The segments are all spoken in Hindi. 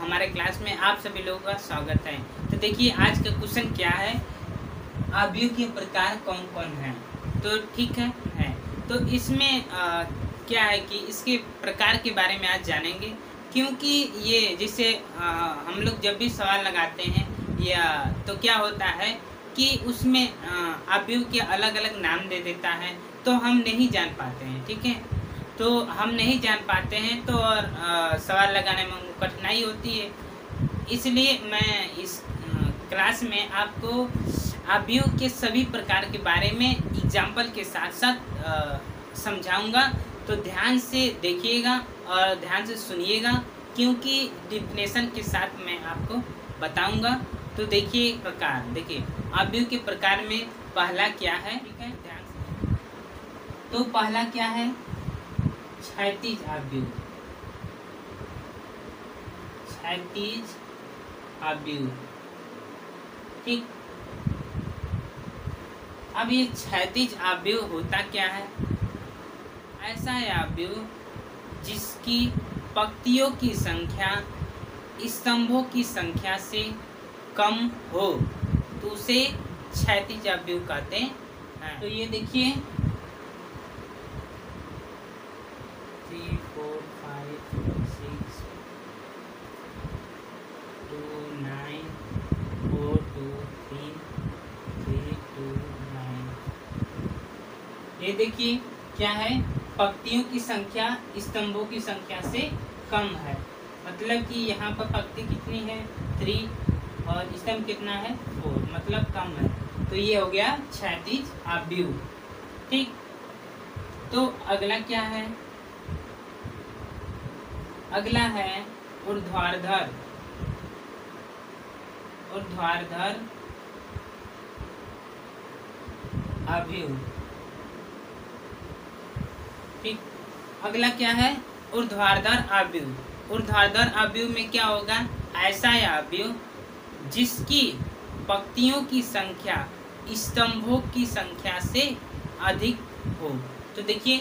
हमारे क्लास में आप सभी लोगों का स्वागत है। तो देखिए आज का क्वेश्चन क्या है, अवयव के प्रकार कौन कौन हैं। तो ठीक है। तो इसमें क्या है कि इसके प्रकार के बारे में आज जानेंगे, क्योंकि ये जिसे हम लोग जब भी सवाल लगाते हैं या तो क्या होता है कि उसमें अवयव के अलग अलग नाम दे देता है, तो हम नहीं जान पाते हैं। ठीक है, तो हम नहीं जान पाते हैं तो और सवाल लगाने में हमको कठिनाई होती है। इसलिए मैं इस क्लास में आपको अवयव के सभी प्रकार के बारे में एग्जाम्पल के साथ साथ समझाऊंगा। तो ध्यान से देखिएगा और ध्यान से सुनिएगा, क्योंकि डिफिनेशन के साथ मैं आपको बताऊंगा। तो देखिए प्रकार, देखिए अवयव के प्रकार में पहला क्या है, ठीक है ध्यान से। तो पहला क्या है, क्षैतिज अवयव। क्षैतिज अवयव, ठीक। अब ये क्षैतिज अवयव होता क्या है, ऐसा है अवयव जिसकी पंक्तियों की संख्या स्तंभों की संख्या से कम हो, तो उसे क्षैतिज अवयव कहते हैं। तो ये देखिए 3 4 5 6 2 9 4 2 3 3 2 9। ये देखिए क्या है, पंक्तियों की संख्या स्तंभों की संख्या से कम है। मतलब कि यहाँ पर पंक्ति कितनी है 3 और स्तंभ कितना है 4, मतलब कम है। तो ये हो गया क्षैतिज अवयव, ठीक। तो अगला क्या है, अगला है ऊर्ध्वाधर। ऊर्ध्वाधर अवयव, ठीक। अगला क्या है, ऊर्ध्वाधर अवयव। ऊर्ध्वाधर अवयव में क्या होगा, ऐसा है अवयव जिसकी पंक्तियों की संख्या स्तंभों की संख्या से अधिक हो। तो देखिए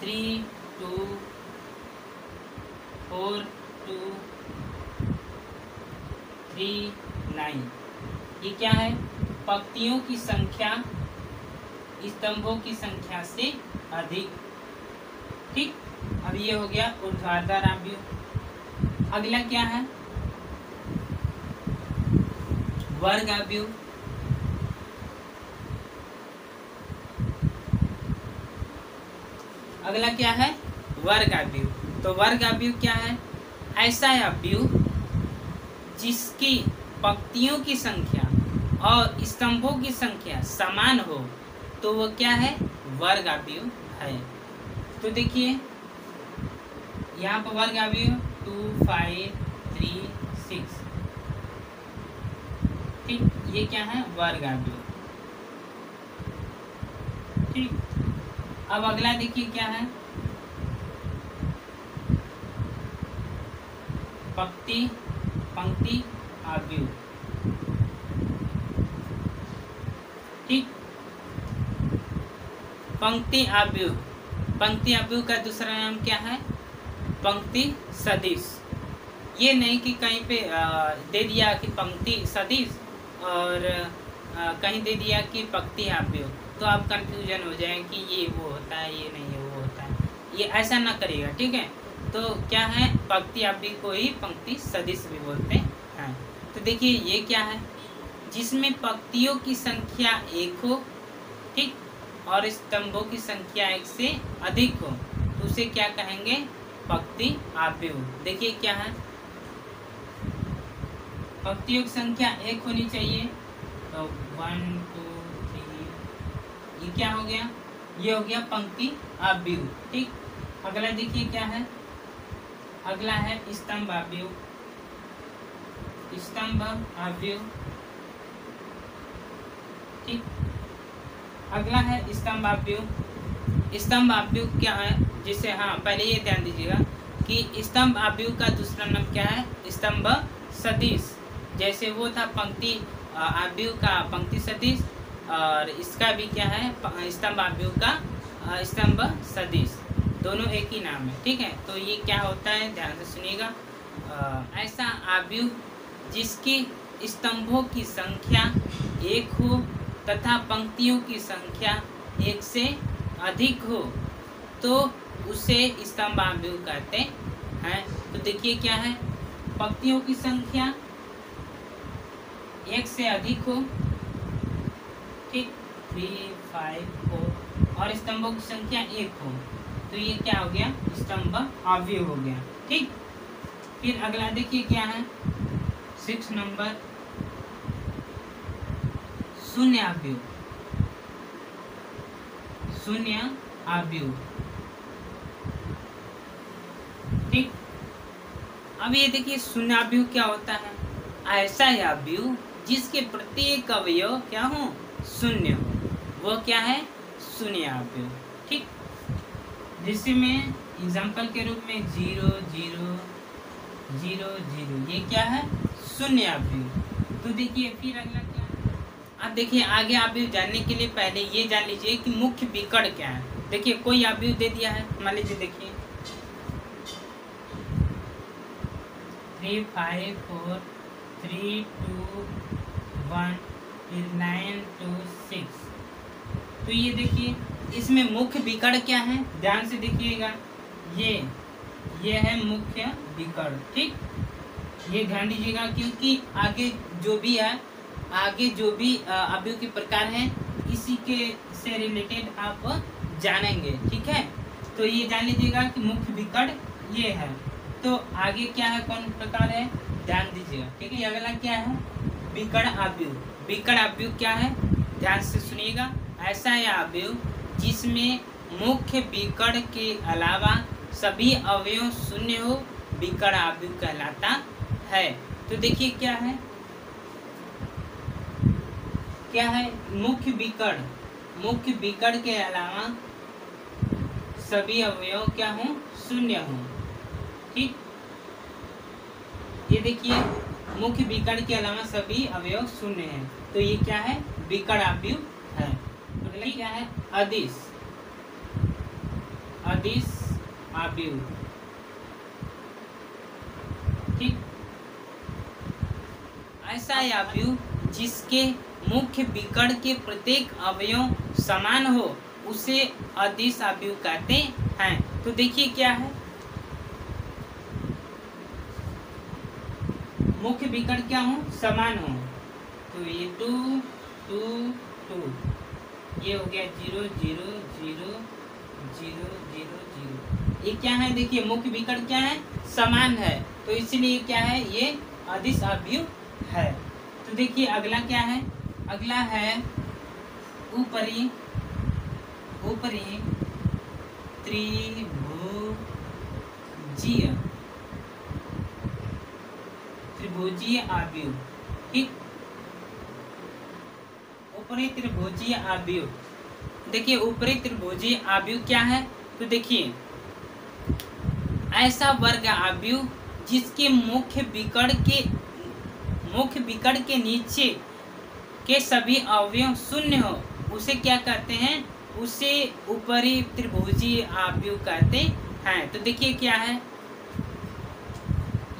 3 2 4 2 3 9। ये क्या है, पंक्तियों की संख्या स्तंभों की संख्या से अधिक, ठीक। अब ये हो गया ऊर्ध्वाधर अवयव। अगला क्या है, वर्ग अवयव। अगला क्या है, वर्ग अवयव। तो वर्ग अवयव क्या है, ऐसा है अवयव जिसकी पंक्तियों की संख्या और स्तंभों की संख्या समान हो, तो वो क्या है, वर्ग अवयव है। तो देखिए यहाँ पर वर्ग अवयव 2 5 3 6, ठीक। ये क्या है, वर्ग अवयव, ठीक। अब अगला देखिए क्या है, पंक्ति अवयव, ठीक। पंक्ति अवयव, पंक्ति अवयव का दूसरा नाम क्या है, पंक्ति सदिश। ये नहीं कि कहीं पे दे दिया कि पंक्ति सदिश और कहीं दे दिया कि पंक्ति अवयव, तो आप कंफ्यूजन हो जाए कि ये वो होता है, ये नहीं है वो होता है। ये ऐसा ना करिएगा, ठीक है। तो क्या है, पंक्ति अवयव को ही पंक्ति सदिश भी बोलते हैं। तो देखिए ये क्या है, जिसमें पंक्तियों की संख्या 1 हो, ठीक, और स्तंभों की संख्या 1 से अधिक हो, तो उसे क्या कहेंगे, पंक्ति अवयव। देखिए क्या है, पंक्तियों की संख्या 1 होनी चाहिए, तो 1 2 3, ये क्या हो गया, ये हो गया पंक्ति अवयव, ठीक। अगला देखिए क्या है, अगला है स्तंभ अवयव। स्तंभ अवयव, ठीक। अगला है स्तंभ अवयव। स्तंभ अवयव क्या है, जिसे पहले ये ध्यान दीजिएगा कि स्तंभ अवयव का दूसरा नाम क्या है, स्तंभ सदिश। जैसे वो था पंक्ति अवयव का पंक्ति सदिश, और इसका भी क्या है, स्तंभ अवयव का स्तंभ सदिश, दोनों एक ही नाम है, ठीक है। तो ये क्या होता है, ध्यान से सुनिएगा। ऐसा अवयव जिसके स्तंभों की संख्या 1 हो तथा पंक्तियों की संख्या 1 से अधिक हो तो उसे स्तंभ अवयव कहते हैं। तो देखिए क्या है, पंक्तियों की संख्या 1 से अधिक हो, ठीक, 3, 5, 4, और स्तंभों की संख्या 1 हो, तो ये क्या हो गया, स्तंभ अवयव हो गया, ठीक। फिर अगला देखिए क्या है, 6 नंबर, शून्य अवयव। शून्य अवयव, ठीक। अब ये देखिए शून्य अवयव क्या होता है, ऐसा अवयव जिसके प्रत्येक अवयव क्या हो, शून्य हो, वो क्या है, शून्य अवयव, ठीक। जिसमें एग्जाम्पल के रूप में 0, 0, 0, 0, ये क्या है, शून्य अवयव। तो देखिए फिर अगला क्या है, अब देखिए आगे अवयव जानने के लिए पहले ये जान लीजिए कि मुख्य विकर्ण क्या है। देखिए कोई अवयव दे दिया है, मान लीजिए देखिए 3, 5, 4, 3, 2, 1, फिर 9, 2, 6। तो ये देखिए इसमें मुख्य विकर्ण क्या है, ध्यान से देखिएगा, ये है मुख्य विकर्ण, ठीक। ये ध्यान दीजिएगा क्योंकि आगे जो भी है, आगे जो भी अवयव के प्रकार हैं इसी के से रिलेटेड आप जानेंगे, ठीक है। तो ये जान लीजिएगा कि मुख्य विकर्ण ये है। तो आगे क्या है, कौन प्रकार है, ध्यान दीजिएगा, ठीक है। अगला क्या है, विकर्ण अवयव। विकर्ण अवयव क्या है, ध्यान से सुनिएगा, ऐसा है अवयव जिसमें मुख्य विकर्ण के अलावा सभी अवयव शून्य हो, विकर्ण अवयव कहलाता है। तो देखिए क्या है, मुख्य विकर्ण के अलावा सभी अवयव क्या हो, शून्य हो, ठीक। ये देखिए मुख्य विकर्ण के अलावा सभी अवयव शून्य हैं, तो ये क्या है, विकर्ण अवयव है। अगला क्या है, अदिश अवयव, ठीक। ऐसा अवयव जिसके मुख्य विकर्ण के प्रत्येक अवयव समान हो उसे अदिश अवयव कहते हैं। तो देखिए क्या है, मुख्य विकर्ण क्या हो, समान हो, तो ये 2, 2, 2, ये हो गया 0, 0, 0, 0, 0, 0। ये क्या है, देखिए मुख्य विकर्ण क्या है, समान है, तो इसलिए क्या है, ये अदिश अवयव है। तो देखिए अगला क्या है, अगला है ऊपरी त्रिभुजीय अवयव, ठीक। ऊपरी त्रिभुजीय अवयव, देखिए ऊपरी त्रिभुजीय अवयव क्या है, तो देखिए ऐसा वर्ग अवयव जिसके मुख्य विकर्ण के नीचे के सभी अवयव शून्य हो उसे क्या कहते हैं, उसे ऊपरी त्रिभुजीय अवयव कहते हैं। तो देखिए क्या है,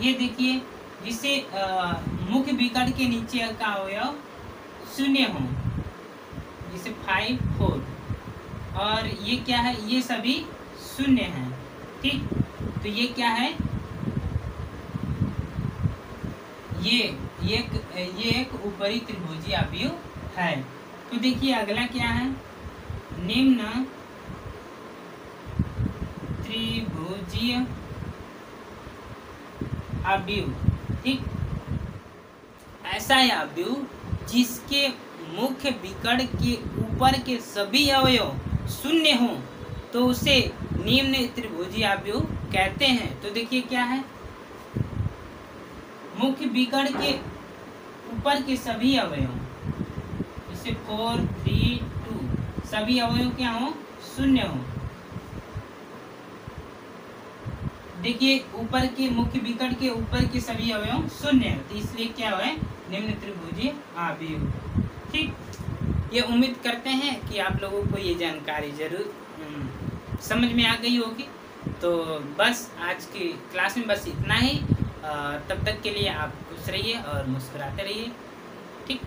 ये देखिए जिसे मुख्य विकर्ण के नीचे का अवयव शून्य हो, जैसे 5, 4, और ये क्या है, ये सभी शून्य हैं, ठीक। तो ये क्या है, ये एक ऊपरी त्रिभुजीय अवयव है। तो देखिए अगला क्या है, निम्न त्रिभुजीय अवयव, ठीक। ऐसा अवयव जिसके मुख्य विकर्ण के ऊपर के सभी अवयव शून्य हो तो उसे निम्न त्रिभुजीय अवयव कहते हैं। तो देखिए क्या है, मुख्य विकर्ण के ऊपर के सभी अवयव, जैसे 4, 3, 2, सभी अवयव क्या हो, शून्य हो। देखिए ऊपर के मुख्य विकर्ण के ऊपर के सभी अवयव शून्य है, तो इसलिए क्या है, निम्न त्रिभुजीय अवयव, ठीक। ये उम्मीद करते हैं कि आप लोगों को ये जानकारी जरूर समझ में आ गई होगी। तो बस आज की क्लास में बस इतना ही। तब तक के लिए आप खुश रहिए और मुस्कुराते रहिए। ठीक।